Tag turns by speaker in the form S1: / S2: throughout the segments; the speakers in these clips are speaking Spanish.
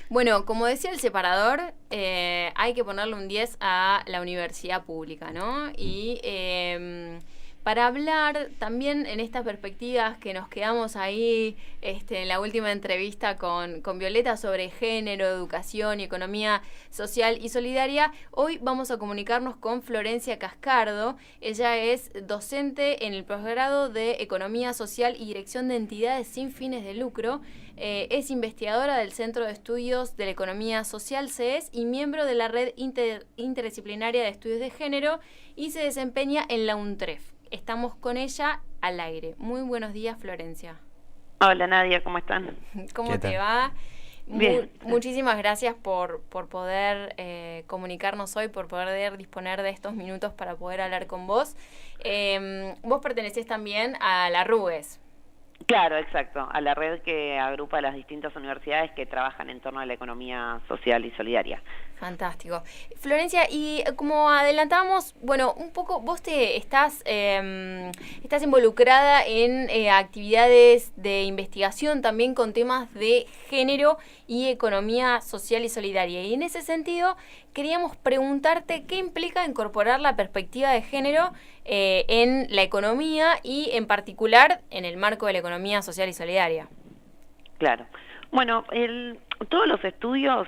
S1: Bueno, como decía el separador, hay que ponerle un 10 a la universidad pública, ¿no? Y para hablar también en estas perspectivas que nos quedamos ahí en la última entrevista con Violeta sobre género, educación y economía social y solidaria, hoy vamos a comunicarnos con Florencia Cascardo. Ella es docente en el posgrado de Economía Social y Dirección de Entidades sin fines de lucro. Es investigadora del Centro de Estudios de la Economía Social, CES, y miembro de la Red Interdisciplinaria de Estudios de Género, y se desempeña en la UNTREF. Estamos con ella al aire. Muy buenos días, Florencia.
S2: Hola, Nadia, ¿cómo están?
S1: ¿Cómo te va?
S2: Bien.
S1: Muchísimas gracias por poder comunicarnos hoy, por poder disponer de estos minutos para poder hablar con vos. Vos pertenecés también a la RUES.
S2: Claro, exacto, a la red que agrupa las distintas universidades que trabajan en torno a la economía social y solidaria.
S1: Fantástico. Florencia, y como adelantamos, bueno, un poco vos estás involucrada en actividades de investigación también con temas de género y economía social y solidaria. Y en ese sentido, queríamos preguntarte qué implica incorporar la perspectiva de género en la economía y en particular en el marco de la economía social y solidaria.
S2: Claro. Bueno, todos los estudios,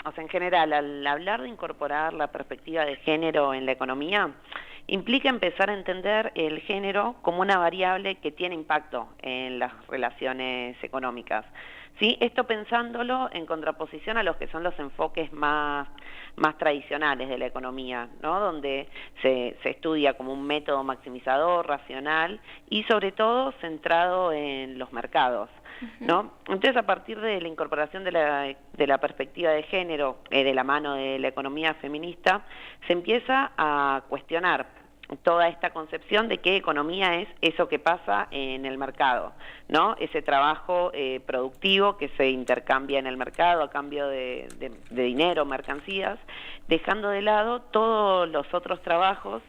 S2: o sea, en general, al hablar de incorporar la perspectiva de género en la economía, implica empezar a entender el género como una variable que tiene impacto en las relaciones económicas. ¿Sí? Esto pensándolo en contraposición a los que son los enfoques más tradicionales de la economía, ¿no? Donde se estudia como un método maximizador, racional y sobre todo centrado en los mercados, ¿no? Entonces, a partir de la incorporación de la perspectiva de género de la mano de la economía feminista, se empieza a cuestionar toda esta concepción de que economía es eso que pasa en el mercado, ¿no? Ese trabajo productivo que se intercambia en el mercado a cambio de dinero, mercancías, dejando de lado todos los otros trabajos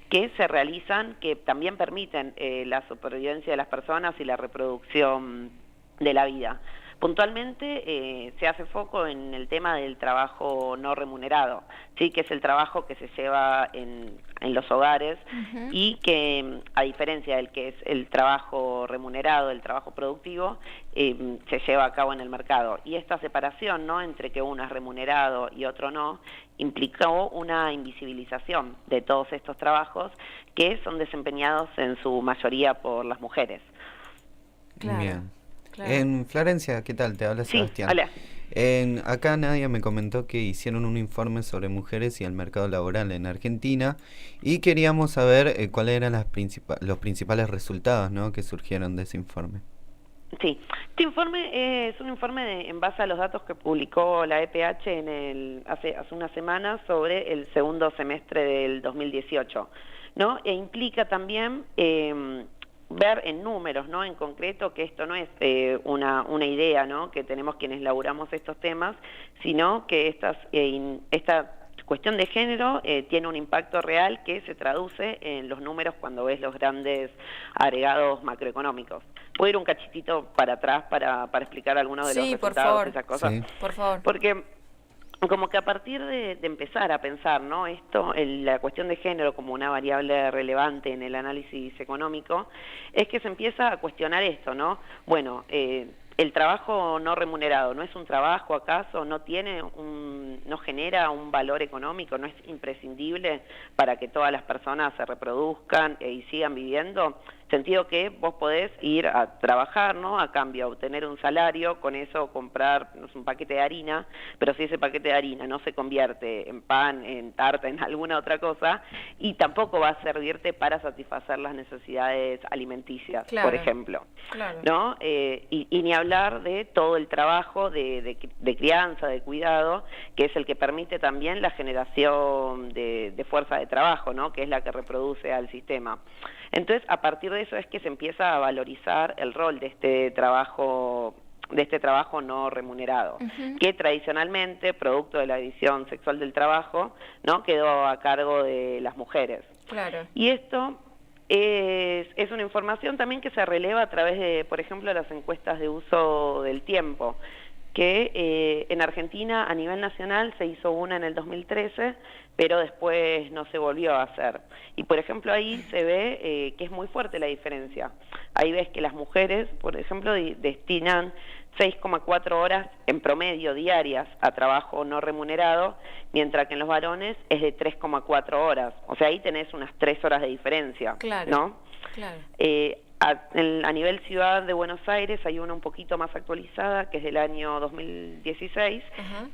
S2: que se realizan, que también permiten la supervivencia de las personas y la reproducción de la vida. Puntualmente se hace foco en el tema del trabajo no remunerado, sí, que es el trabajo que se lleva en los hogares y que, a diferencia del que es el trabajo remunerado, el trabajo productivo, se lleva a cabo en el mercado. Y esta separación, ¿no?, entre que uno es remunerado y otro no, implicó una invisibilización de todos estos trabajos que son desempeñados en su mayoría por las mujeres.
S3: Claro. Bien. Claro. Florencia, ¿qué tal? Te habla Sebastián.
S2: Hola.
S3: Acá Nadia me comentó que hicieron un informe sobre mujeres y el mercado laboral en Argentina y queríamos saber cuáles eran los principales resultados, ¿no?, que surgieron de ese informe.
S2: Sí, este informe es un informe en base a los datos que publicó la EPH hace unas semanas sobre el segundo semestre del 2018, ¿no? E implica también ver en números, ¿no?, en concreto, que esto no es una idea, ¿no?, que tenemos quienes laburamos estos temas, sino que esta cuestión de género tiene un impacto real que se traduce en los números cuando ves los grandes agregados macroeconómicos. ¿Puedo ir un cachitito para atrás para explicar algunos de los resultados de esas cosas?
S3: Sí,
S1: por favor.
S2: Porque como que a partir de empezar a pensar, ¿no?, la cuestión de género como una variable relevante en el análisis económico, es que se empieza a cuestionar esto, ¿no? Bueno, el trabajo no remunerado, ¿no es un trabajo acaso? ¿No genera un valor económico? ¿No es imprescindible para que todas las personas se reproduzcan y sigan viviendo? Sentido que vos podés ir a trabajar, ¿no?, a cambio de obtener un salario, con eso comprar, no sé, un paquete de harina, pero si ese paquete de harina no se convierte en pan, en tarta, en alguna otra cosa, y tampoco va a servirte para satisfacer las necesidades alimenticias, por ejemplo, ¿no? Y ni hablar de todo el trabajo de crianza, de cuidado, que es el que permite también la generación de fuerza de trabajo, ¿no?, que es la que reproduce al sistema. Entonces, a partir de eso es que se empieza a valorizar el rol de este trabajo no remunerado, que tradicionalmente, producto de la división sexual del trabajo, ¿no?, quedó a cargo de las mujeres.
S1: Claro.
S2: Y esto es una información también que se releva a través de, por ejemplo, las encuestas de uso del tiempo, que en Argentina a nivel nacional se hizo una en el 2013, pero después no se volvió a hacer. Y por ejemplo ahí se ve que es muy fuerte la diferencia. Ahí ves que las mujeres, por ejemplo, destinan 6,4 horas en promedio diarias a trabajo no remunerado, mientras que en los varones es de 3,4 horas. O sea, ahí tenés unas 3 horas de diferencia,
S1: claro,
S2: ¿no?
S1: Claro.
S2: A nivel ciudad de Buenos Aires hay una un poquito más actualizada, que es del año 2016,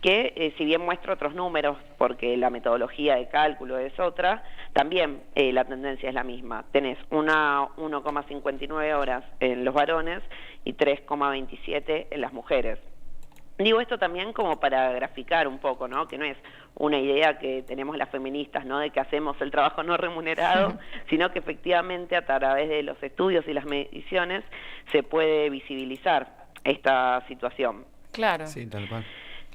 S2: que si bien muestra otros números, porque la metodología de cálculo es otra, también la tendencia es la misma. Tenés 1,59 horas en los varones y 3,27 en las mujeres. Digo esto también como para graficar un poco, ¿no? Que no es una idea que tenemos las feministas, ¿no? De que hacemos el trabajo no remunerado, sino que efectivamente a través de los estudios y las mediciones se puede visibilizar esta situación.
S1: Claro.
S3: Sí, tal cual.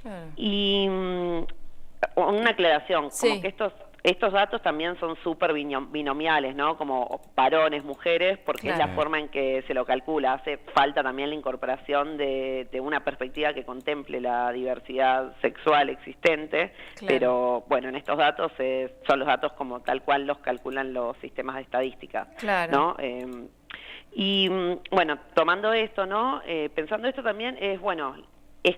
S1: Claro.
S2: Y una aclaración,
S1: Sí.
S2: como que estos datos también son súper binomiales, ¿no? Como varones, mujeres, porque
S1: Claro.
S2: es la forma en que se lo calcula. Hace falta también la incorporación de una perspectiva que contemple la diversidad sexual existente,
S1: Claro.
S2: pero bueno, en estos datos son los datos como tal cual los calculan los sistemas de estadística,
S1: Claro.
S2: ¿no? Y bueno, tomando esto, ¿no? Pensando esto también es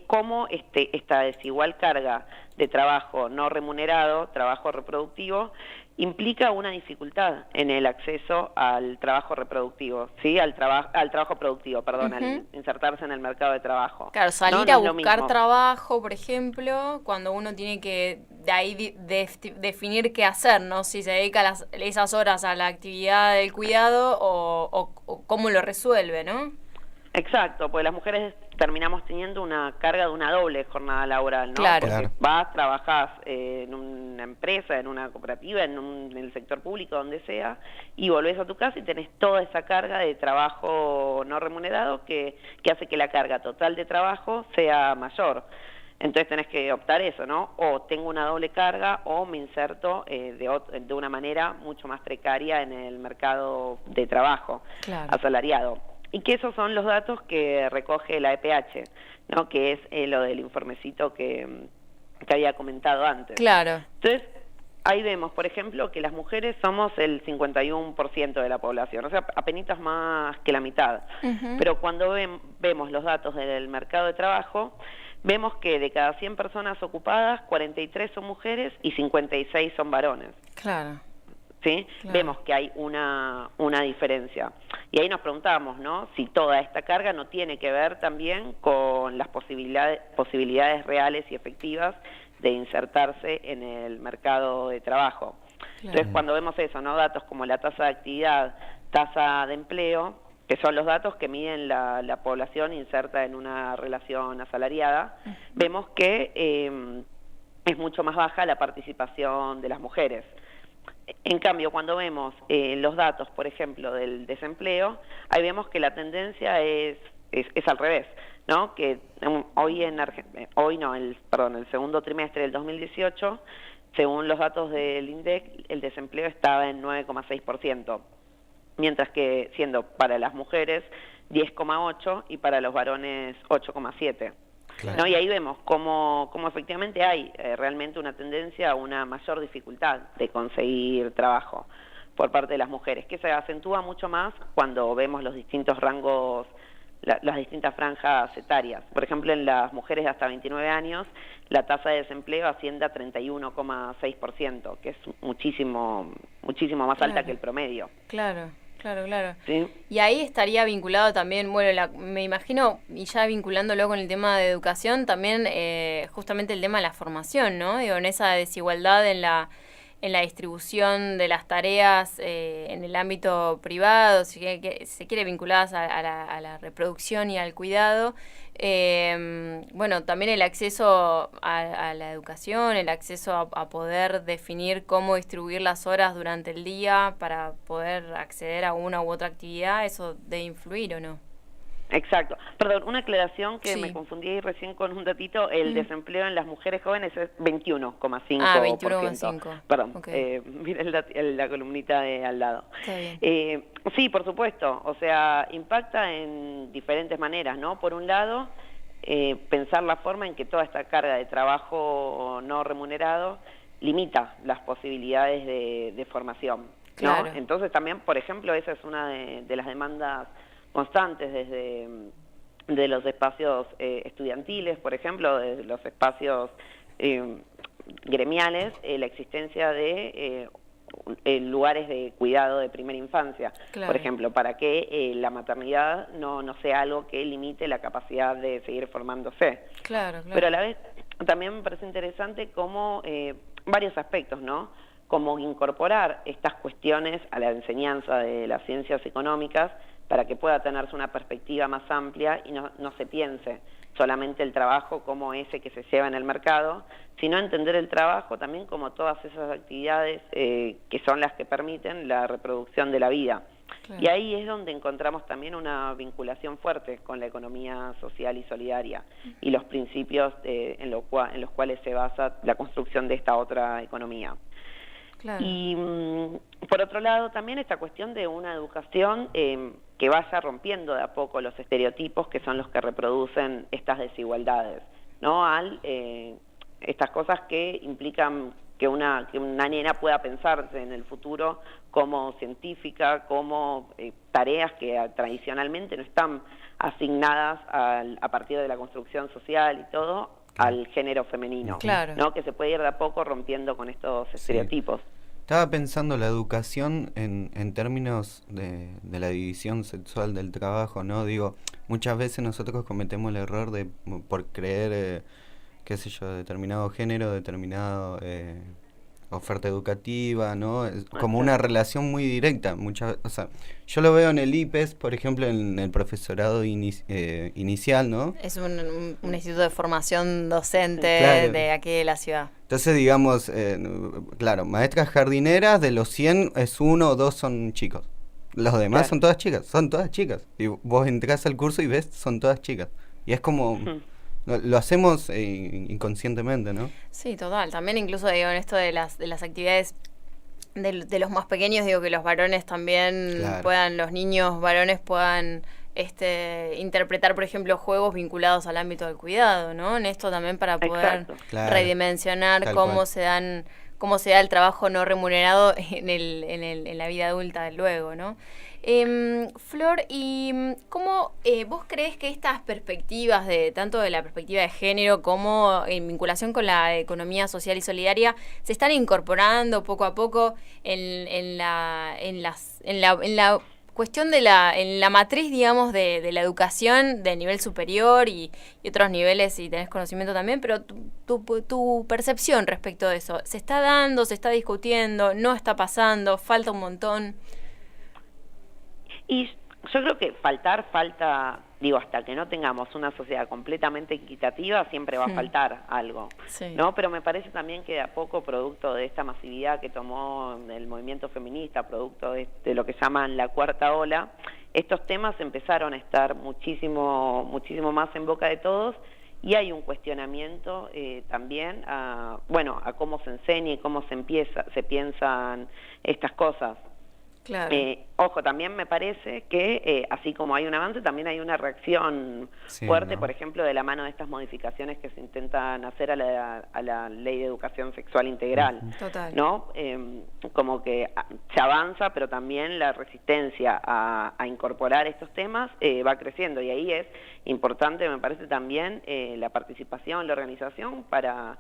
S2: cómo esta desigual carga de trabajo no remunerado, trabajo reproductivo, implica una dificultad en el acceso al trabajo reproductivo, ¿sí? Al trabajo productivo, perdón, al insertarse en el mercado de trabajo.
S1: Claro, salir
S2: No
S1: a
S2: es lo
S1: buscar
S2: mismo.
S1: trabajo, por ejemplo, cuando uno tiene que de ahí definir qué hacer, ¿no? Si se dedica esas horas a la actividad del cuidado o cómo lo resuelve, ¿no?
S2: Exacto, porque las mujeres terminamos teniendo una carga de una doble jornada laboral, ¿no?
S1: Claro.
S2: Porque
S3: Claro.
S2: vas, trabajás en una empresa, en una cooperativa, en el sector público, donde sea, y volvés a tu casa y tenés toda esa carga de trabajo no remunerado que hace que la carga total de trabajo sea mayor. Entonces tenés que optar eso, ¿no? O tengo una doble carga o me inserto de una manera mucho más precaria en el mercado de trabajo,
S1: Claro.
S2: asalariado. Y que esos son los datos que recoge la EPH, ¿no? Que es lo del informecito que había comentado antes.
S1: Claro.
S2: Entonces, ahí vemos, por ejemplo, que las mujeres somos el 51% de la población, o sea, apenitas más que la mitad. Pero cuando vemos los datos del mercado de trabajo, vemos que de cada 100 personas ocupadas, 43 son mujeres y 56 son varones.
S1: Claro.
S2: ¿Sí?
S1: Claro.
S2: Vemos que hay una diferencia. Y ahí nos preguntamos, ¿no? Si toda esta carga no tiene que ver también con las posibilidades reales y efectivas de insertarse en el mercado de trabajo.
S1: Claro.
S2: Entonces, cuando vemos eso, ¿no? Datos como la tasa de actividad, tasa de empleo, que son los datos que miden la población inserta en una relación asalariada, vemos que es mucho más baja la participación de las mujeres. En cambio, cuando vemos los datos, por ejemplo, del desempleo, ahí vemos que la tendencia es al revés, ¿no? Que el segundo trimestre del 2018, según los datos del INDEC, el desempleo estaba en 9,6%, mientras que siendo para las mujeres 10,8% y para los varones 8,7%.
S3: Claro.
S2: ¿No? Y ahí vemos cómo efectivamente hay realmente una tendencia a una mayor dificultad de conseguir trabajo por parte de las mujeres, que se acentúa mucho más cuando vemos los distintos rangos, las distintas franjas etarias. Por ejemplo, en las mujeres de hasta 29 años, la tasa de desempleo asciende a 31,6%, que es muchísimo más alta
S1: Claro.
S2: que el promedio.
S1: Claro. Claro.
S2: ¿Sí?
S1: Y ahí estaría vinculado también, bueno, me imagino, y ya vinculándolo con el tema de educación, también justamente el tema de la formación, ¿no? Digo, en esa desigualdad en la distribución de las tareas en el ámbito privado, si se quiere vinculadas a la reproducción y al cuidado. Bueno, también el acceso a la educación, el acceso a poder definir cómo distribuir las horas durante el día para poder acceder a una u otra actividad, eso debe influir, ¿o no?
S2: Exacto. Perdón, una aclaración que
S1: Sí.
S2: me confundí recién con un datito. El desempleo en las mujeres jóvenes es 21,5%.
S1: Ah, 21,5.
S2: Perdón,
S1: Ok.
S2: mira la columnita de al lado.
S1: Está bien.
S2: Sí, por supuesto. O sea, impacta en diferentes maneras, ¿no? Por un lado, pensar la forma en que toda esta carga de trabajo no remunerado limita las posibilidades de formación, ¿no?
S1: Claro.
S2: Entonces también, por ejemplo, esa es una de las demandas constantes desde de los espacios estudiantiles, por ejemplo, de los espacios gremiales, la existencia de lugares de cuidado de primera infancia,
S1: Claro.
S2: por ejemplo, para que la maternidad no sea algo que limite la capacidad de seguir formándose.
S1: Claro.
S2: Pero a la vez también me parece interesante cómo varios aspectos, ¿no? Como incorporar estas cuestiones a la enseñanza de las ciencias económicas para que pueda tenerse una perspectiva más amplia y no se piense solamente el trabajo como ese que se lleva en el mercado, sino entender el trabajo también como todas esas actividades que son las que permiten la reproducción de la vida. Claro. Y ahí es donde encontramos también una vinculación fuerte con la economía social y solidaria y los principios en los cuales se basa la construcción de esta otra economía. Claro. Y por otro lado también esta cuestión de una educación que vaya rompiendo de a poco los estereotipos que son los que reproducen estas desigualdades, ¿no? Estas cosas que implican que una nena pueda pensarse en el futuro como científica, como tareas que tradicionalmente no están asignadas a partir de la construcción social y todo, al género femenino,
S1: claro,
S2: ¿no? Que se puede ir de a poco rompiendo con estos estereotipos.
S3: Estaba pensando la educación en términos de la división sexual del trabajo, ¿no? Digo, muchas veces nosotros cometemos el error de, por creer, qué sé yo, determinado género, determinado oferta educativa, ¿no? Como una relación muy directa. O sea, yo lo veo en el IPES, por ejemplo, en el profesorado inicial, ¿no?
S1: Es un instituto de formación docente,
S3: claro,
S1: de aquí de la ciudad.
S3: Entonces, digamos, claro, maestras jardineras, de los 100 es 1 o 2 son chicos. Los demás son todas chicas. Y vos entrás al curso y ves, son todas chicas. Y es como... Lo hacemos inconscientemente, ¿no?
S1: Sí, total. También incluso digo en esto de las actividades de los más pequeños, digo que los varones también puedan, los niños varones puedan interpretar, por ejemplo, juegos vinculados al ámbito del cuidado, ¿no? En esto también para poder redimensionar cómo se da el trabajo no remunerado en la vida adulta luego, ¿no? Flor, ¿y cómo vos crees que estas perspectivas, tanto de la perspectiva de género como en vinculación con la economía social y solidaria, se están incorporando poco a poco en la cuestión en la matriz, digamos, de la educación de nivel superior y otros niveles, si tenés conocimiento también, pero tu percepción respecto de eso, ¿se está dando, se está discutiendo, no está pasando, falta un montón?
S2: Y yo creo que falta, digo, hasta que no tengamos una sociedad completamente equitativa, siempre va a faltar algo, ¿no? Pero me parece también que de a poco, producto de esta masividad que tomó el movimiento feminista, producto de lo que llaman la cuarta ola, estos temas empezaron a estar muchísimo más en boca de todos, y hay un cuestionamiento también a cómo se enseña y cómo se piensan estas cosas.
S1: Claro.
S2: Ojo, también me parece que así como hay un avance, también hay una reacción fuerte, ¿no? Por ejemplo, de la mano de estas modificaciones que se intentan hacer a la Ley de Educación Sexual Integral.
S1: Total.
S2: ¿No? Como que se avanza, pero también la resistencia a incorporar estos temas va creciendo, y ahí es importante, me parece también, la participación, la organización para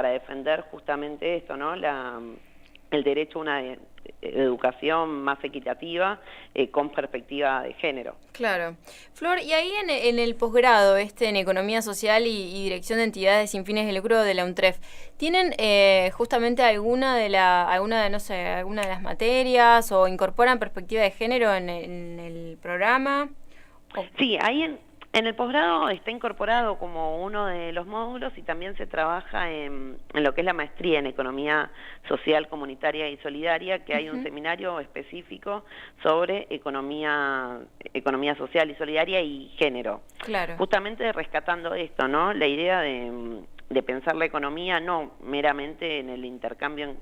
S2: defender justamente esto, ¿no? El derecho a una educación más equitativa con perspectiva de género.
S1: Claro. Flor, y ahí en el posgrado en Economía Social y Dirección de Entidades sin fines de lucro de la UNTREF, ¿tienen justamente alguna de las materias o incorporan perspectiva de género en el programa?
S2: Sí, ahí en el posgrado está incorporado como uno de los módulos, y también se trabaja en lo que es la maestría en Economía Social, Comunitaria y Solidaria, que hay un seminario específico sobre economía social y solidaria y género.
S1: Claro.
S2: Justamente rescatando esto, ¿no? La idea de de pensar la economía no meramente en el intercambio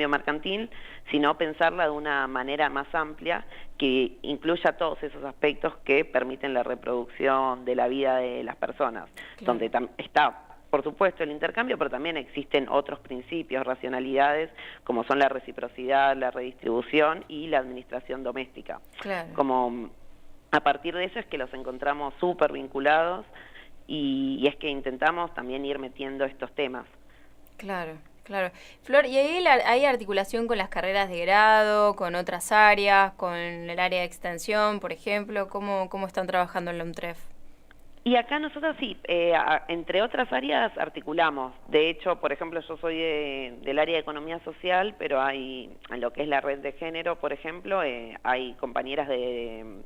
S2: mercantil, sino pensarla de una manera más amplia que incluya todos esos aspectos que permiten la reproducción de la vida de las personas,
S1: Claro.
S2: donde está por supuesto el intercambio, pero también existen otros principios, racionalidades, como son la reciprocidad, la redistribución y la administración doméstica.
S1: Claro.
S2: Como a partir de eso es que los encontramos súper vinculados y es que intentamos también ir metiendo estos temas.
S1: Claro, claro. Flor, ¿y ahí hay articulación con las carreras de grado, con otras áreas, con el área de extensión, por ejemplo? ¿Cómo están trabajando en la UNTREF?
S2: Y acá nosotros sí, entre otras áreas articulamos. De hecho, por ejemplo, yo soy del área de economía social, pero hay, en lo que es la red de género, por ejemplo, hay compañeras de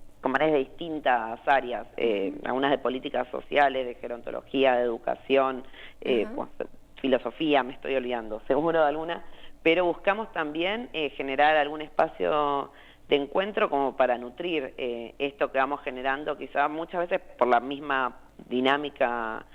S2: distintas áreas, algunas de políticas sociales, de gerontología, de educación, pues, filosofía, me estoy olvidando, seguro de alguna, pero buscamos también generar algún espacio de encuentro como para nutrir esto que vamos generando, quizás muchas veces por la misma dinámica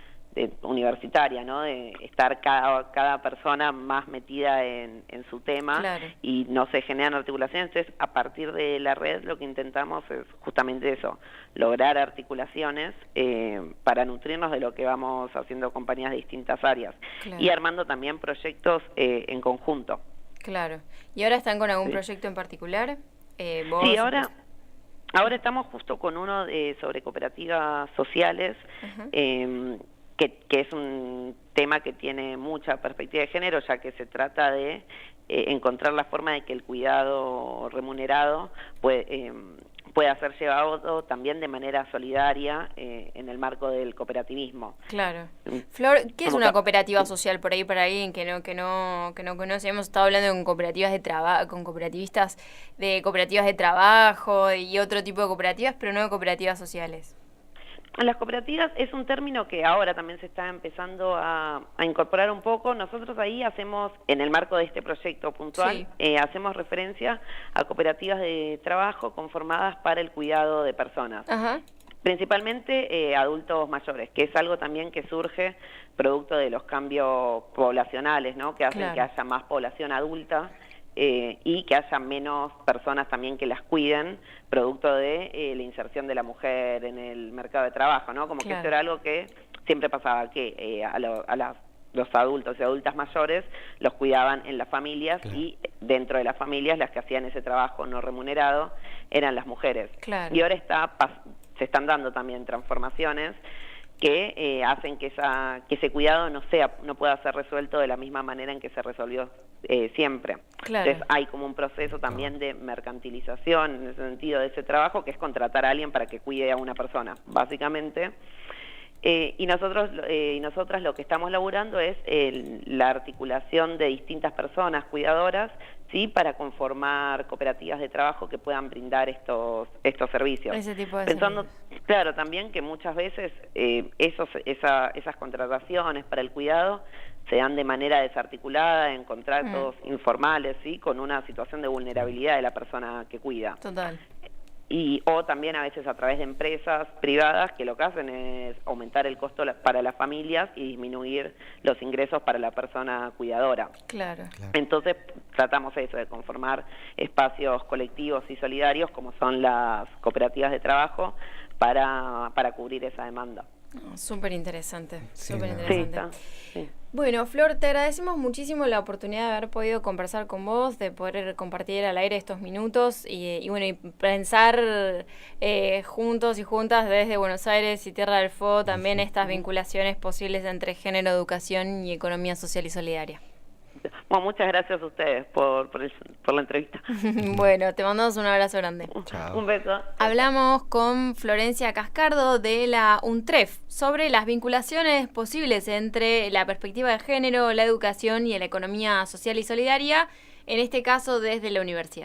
S2: universitaria, ¿no? De estar cada persona más metida en su tema.
S1: Claro.
S2: Y no se generan articulaciones. Entonces, a partir de la red lo que intentamos es justamente eso, lograr articulaciones para nutrirnos de lo que vamos haciendo compañías de distintas áreas.
S1: Claro.
S2: Y armando también proyectos en conjunto.
S1: Claro. ¿Y ahora están con algún
S2: Sí.
S1: proyecto en particular?
S2: Sí, ahora estamos justo con uno sobre cooperativas sociales, que es un tema que tiene mucha perspectiva de género, ya que se trata de encontrar la forma de que el cuidado remunerado pueda ser llevado también de manera solidaria en el marco del cooperativismo.
S1: Claro. Flor, ¿qué es una cooperativa social por ahí para alguien que no conoce? Hemos estado hablando con cooperativas de trabajo, con cooperativistas de cooperativas de trabajo y otro tipo de cooperativas, pero no de cooperativas sociales.
S2: Las cooperativas es un término que ahora también se está empezando a incorporar un poco. Nosotros ahí hacemos, en el marco de este proyecto puntual, hacemos referencia a cooperativas de trabajo conformadas para el cuidado de personas.
S1: Ajá.
S2: Principalmente adultos mayores, que es algo también que surge producto de los cambios poblacionales, ¿no? Que hacen que haya más población adulta y que haya menos personas también que las cuiden, producto de la inserción de la mujer en el mercado de trabajo, ¿no? Como que esto era algo que siempre pasaba, que los adultos y adultas mayores los cuidaban en las familias y dentro de las familias las que hacían ese trabajo no remunerado eran las mujeres. Y ahora se están dando también transformaciones que hacen que ese cuidado no pueda ser resuelto de la misma manera en que se resolvió siempre. Entonces hay como un proceso también de mercantilización en ese sentido de ese trabajo, que es contratar a alguien para que cuide a una persona, básicamente. Y nosotras lo que estamos laburando es la articulación de distintas personas cuidadoras, sí, para conformar cooperativas de trabajo que puedan brindar estos servicios.
S1: Ese tipo de
S2: Pensando,
S1: servicios.
S2: claro, también que muchas veces esas contrataciones para el cuidado se dan de manera desarticulada, en contratos informales, sí, con una situación de vulnerabilidad de la persona que cuida.
S1: Total.
S2: O también a veces a través de empresas privadas que lo que hacen es aumentar el costo para las familias y disminuir los ingresos para la persona cuidadora.
S1: Claro.
S2: Entonces tratamos eso, de conformar espacios colectivos y solidarios como son las cooperativas de trabajo para cubrir esa demanda.
S1: Súper interesante, súper
S2: Sí,
S1: interesante.
S2: sí.
S1: Bueno, Flor, te agradecemos muchísimo la oportunidad de haber podido conversar con vos, de poder compartir al aire estos minutos y bueno, y pensar juntos y juntas desde Buenos Aires y Tierra del Fuego también estas vinculaciones posibles entre género, educación y economía social y solidaria.
S2: Bueno, muchas gracias a ustedes por la entrevista.
S1: Bueno, te mandamos un abrazo grande.
S3: Chao.
S2: Un beso.
S1: Hablamos con Florencia Cascardo de la UNTREF sobre las vinculaciones posibles entre la perspectiva de género, la educación y la economía social y solidaria, en este caso desde la universidad.